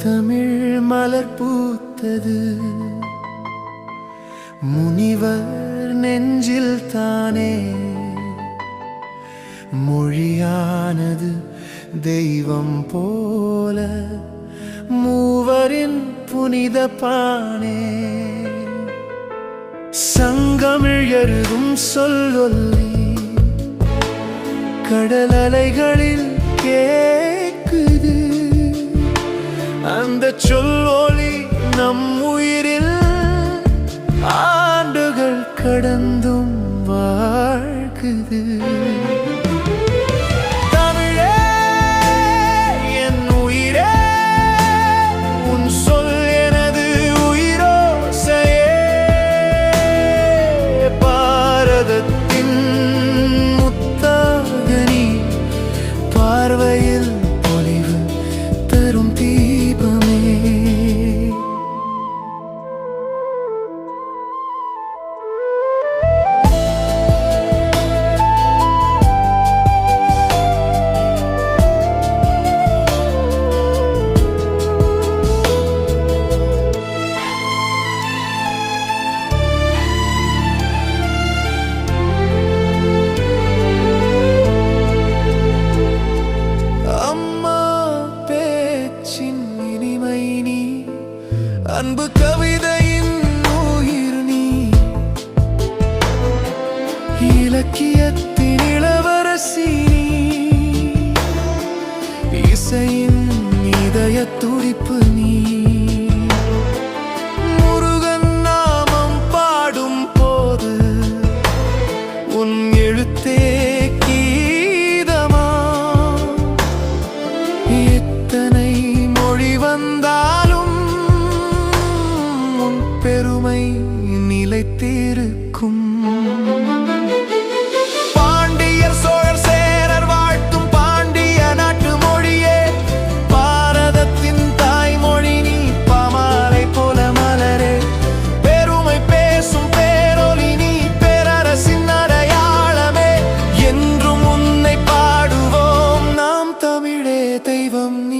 தமிழ் மலர் பூத்தது முனிவர் நெஞ்சில் தானே. மொழியானது தெய்வம் போல மூவரின் புனித பானே. சங்கமிழ் எழுதும் சொல்லொல்லி கடல் அலைகளில் கேக்குது. அந்த சொல்லொலி நம் உயிரில் ஆண்டுகள் கடந்தும் வாழ்க்குது. தமிழே என் உயிரே, உன் சொல் எனது உயிரோசையே. பாரதத்தின் முத்தாக நீ, பார்வையில் பொலிவு தரும் தீபமே. அன்பு கவிதையின் உயிர் நீ, இலக்கியத்தின் இளவரசி நீ, இசையின் இதய துடிப்பு நீ. முருகன் நாமம் பாடும் போது உன் எழுத்தே கீதமா. எத்தனை மொழி வந்தாலும் பெருமை நிலைத்திருக்கும். பாண்டியர் சோழர் சேரர் வாழ்த்தும் பாண்டிய நாட்டு மொழியே, பாரதத்தின் தாய்மொழி நீ, பாமாலை போல மலரே. பெருமை பேசும் பேரொலி நீ, பேரரசின் அடையாளமே. என்றும் உன்னை பாடுவோம் நாம், தமிழே தெய்வம் நீ.